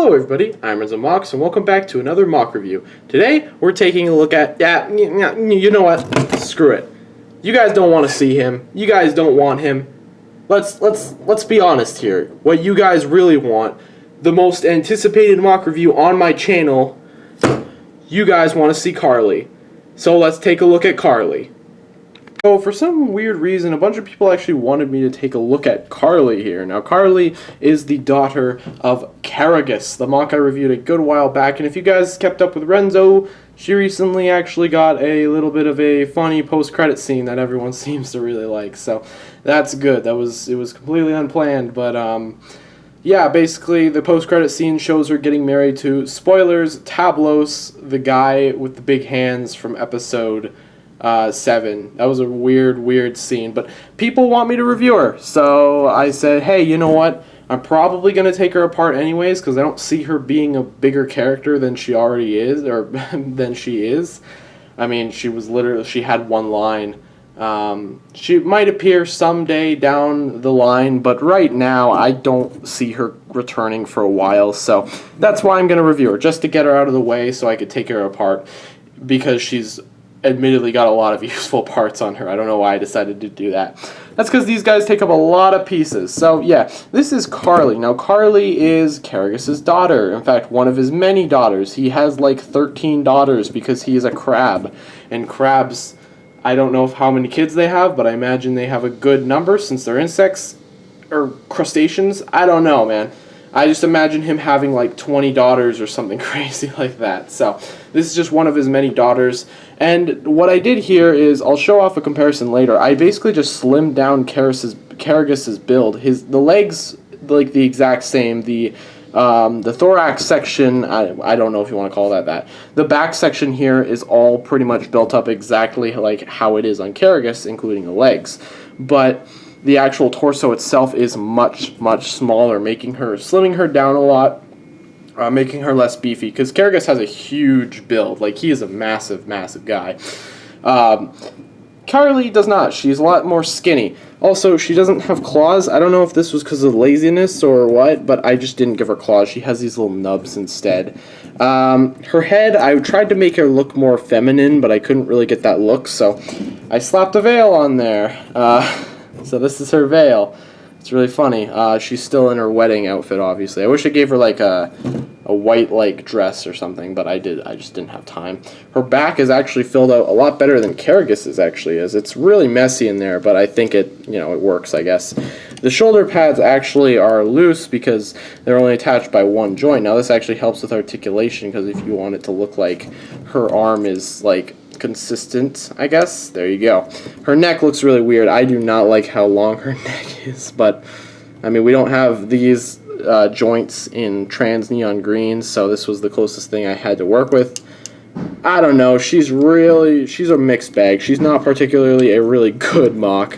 Hello everybody, I'm RENZO and welcome back to another mock review. Today, we're taking a look at, you know what, screw it. You guys don't want to see him, you guys don't want him. Let's be honest here. What you guys really want, the most anticipated mock review on my channel, you guys want to see Carly. So let's take a look at Carly. So for some weird reason, a bunch of people actually wanted me to take a look at Carly here. Now, Carly is the daughter of Karagus, the mock I reviewed a good while back. And if you guys kept up with RENZO, she recently actually got a little bit of a funny post-credit scene that everyone seems to really like. So that's good. It was completely unplanned, but yeah, basically the post-credit scene shows her getting married to, spoilers, Tablos, the guy with the big hands from episode 7. That was a weird scene, but people want me to review her, so I said, hey, you know what, I'm probably going to take her apart anyways, because I don't see her being a bigger character than she already is, or than she is. I mean, she had one line. She might appear someday down the line, but right now I don't see her returning for a while, so that's why I'm going to review her, just to get her out of the way so I could take her apart, because she's admittedly got a lot of useful parts on her. I don't know why I decided to do that. That's because these guys take up a lot of pieces. So yeah, this is Carly. Now Carly is Karagus's daughter. In fact, one of his many daughters. He has like 13 daughters because he is a crab. And crabs, I don't know how many kids they have, but I imagine they have a good number since they're insects or crustaceans. I don't know, man. I just imagine him having like 20 daughters or something crazy like that. So this is just one of his many daughters. And what I did here is, I'll show off a comparison later. I basically just slimmed down Karagus's build. The legs, like the exact same. The thorax section, I don't know if you want to call that. The back section here is all pretty much built up exactly like how it is on Karagus, including the legs. But the actual torso itself is much smaller, slimming her down a lot, making her less beefy, because Karagus has a huge build. Like, he is a massive guy. Carly does not. She's a lot more skinny. Also, she doesn't have claws. I don't know if this was because of laziness or what, but I just didn't give her claws. She has these little nubs instead. Her head, I tried to make her look more feminine, but I couldn't really get that look, so I slapped a veil on there. So this is her veil. It's really funny. She's still in her wedding outfit, obviously. I wish I gave her like a white like dress or something, but I just didn't have time. Her back is actually filled out a lot better than Karagus's actually is. It's really messy in there, but I think it works, I guess. The shoulder pads actually are loose because they're only attached by one joint. Now this actually helps with articulation, because if you want it to look like her arm is like consistent, I guess. There you go. Her neck looks really weird. I do not like how long her neck is, but I mean, we don't have these joints in trans neon green, so this was the closest thing I had to work with. I don't know. She's a mixed bag. She's not particularly a really good mock.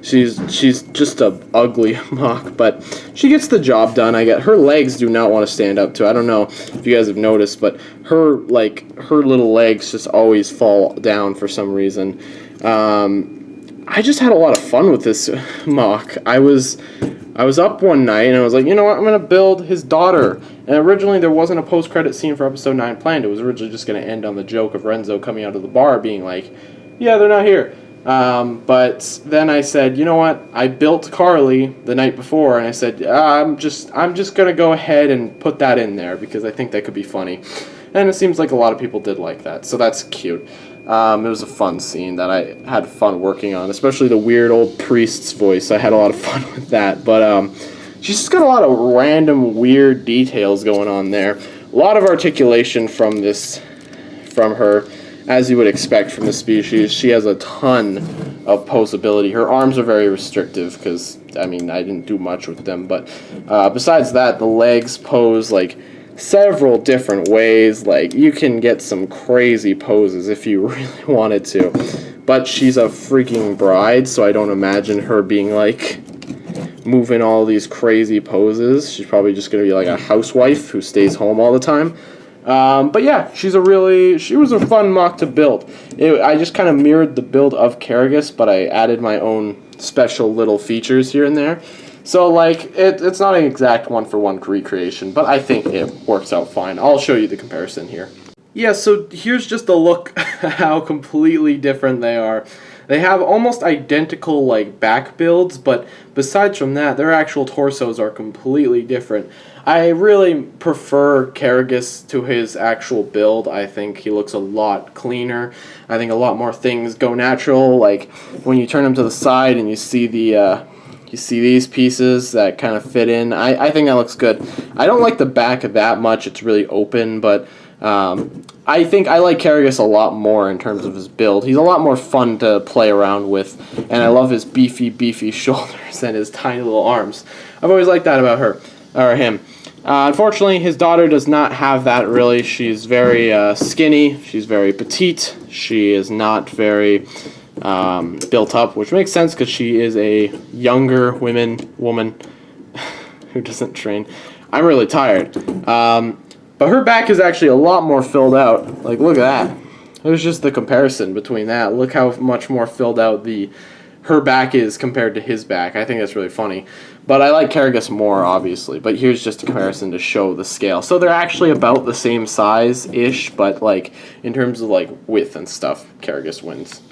She's just a ugly mock, but she gets the job done. Her legs do not want to stand up to. I don't know if you guys have noticed, but her little legs just always fall down for some reason. I just had a lot of fun with this mock. I was up one night and I was like, you know what, I'm going to build his daughter. And originally there wasn't a post-credit scene for episode 9 planned. It was originally just going to end on the joke of RENZO coming out of the bar being like, yeah, they're not here. But then I said, you know what, I built Carly the night before, and I said, I'm just going to go ahead and put that in there because I think that could be funny. And it seems like a lot of people did like that, so that's cute. It was a fun scene that I had fun working on, especially the weird old priest's voice. I had a lot of fun with that, but she's just got a lot of random weird details going on there. A lot of articulation from her, as you would expect from the species. She has a ton of posability. Her arms are very restrictive because, I mean, I didn't do much with them, but besides that, the legs pose like several different ways. Like, you can get some crazy poses if you really wanted to, but she's a freaking bride, so I don't imagine her being like moving all these crazy poses. She's probably just gonna be like a housewife who stays home all the time. But yeah, she was a fun mock to build. I just kind of mirrored the build of Karagus, but I added my own special little features here and there. So, like, it's not an exact one-for-one recreation, but I think it works out fine. I'll show you the comparison here. Yeah, so here's just a look at how completely different they are. They have almost identical, like, back builds, but besides from that, their actual torsos are completely different. I really prefer Karagos to his actual build. I think he looks a lot cleaner. I think a lot more things go natural, like when you turn him to the side and you see these pieces that kind of fit in. I think that looks good. I don't like the back that much. It's really open, but I think I like Karagos a lot more in terms of his build. He's a lot more fun to play around with, and I love his beefy shoulders and his tiny little arms. I've always liked that about her, or him. Unfortunately, his daughter does not have that, really. She's very skinny. She's very petite. She is not very built up, which makes sense because she is a younger woman who doesn't train. I'm really tired. But her back is actually a lot more filled out. Like, look at that. There's just the comparison between that. Look how much more filled out her back is compared to his back. I think that's really funny. But I like Karagos more, obviously. But here's just a comparison to show the scale. So they're actually about the same size-ish, but, like, in terms of, like, width and stuff, Karagos wins.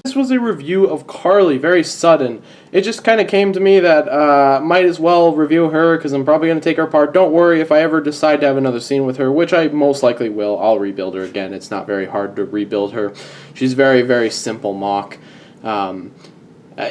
This was a review of Carly, very sudden. It just kind of came to me that might as well review her because I'm probably going to take her apart. Don't worry, if I ever decide to have another scene with her, which I most likely will, I'll rebuild her again. It's not very hard to rebuild her. She's very, very simple mock.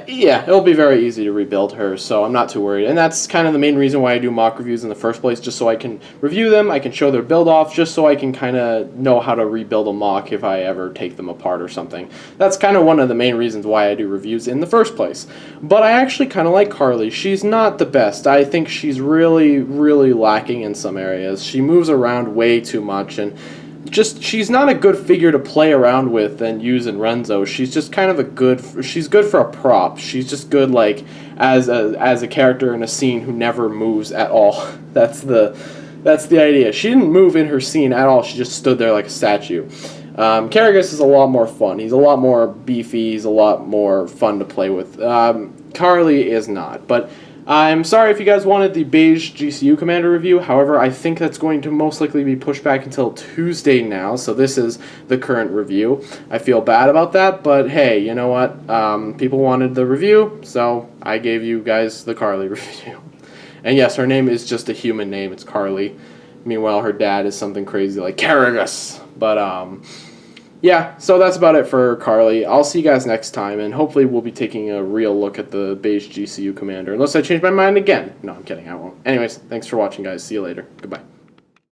Yeah, it'll be very easy to rebuild her, so I'm not too worried. And that's kind of the main reason why I do mock reviews in the first place, just so I can review them, I can show their build off, just so I can kind of know how to rebuild a mock if I ever take them apart or something. That's kind of one of the main reasons why I do reviews in the first place. But I actually kind of like Carly. She's not the best. I think she's really, really lacking in some areas. She moves around way too much, and she's not a good figure to play around with and use in RENZO. She's just kind of she's good for a prop. She's just good, like, as a character in a scene who never moves at all. That's the idea. She didn't move in her scene at all. She just stood there like a statue. Karagos is a lot more fun. He's a lot more beefy. He's a lot more fun to play with. Carly is not, but I'm sorry if you guys wanted the beige GCU Commander review. However, I think that's going to most likely be pushed back until Tuesday now, so this is the current review. I feel bad about that, but hey, you know what? People wanted the review, so I gave you guys the Carly review. And yes, her name is just a human name. It's Carly. Meanwhile, her dad is something crazy like Karagos. But, yeah, so that's about it for Carly. I'll see you guys next time, and hopefully we'll be taking a real look at the beige GCU Commander. Unless I change my mind again. No, I'm kidding, I won't. Anyways, thanks for watching, guys. See you later. Goodbye.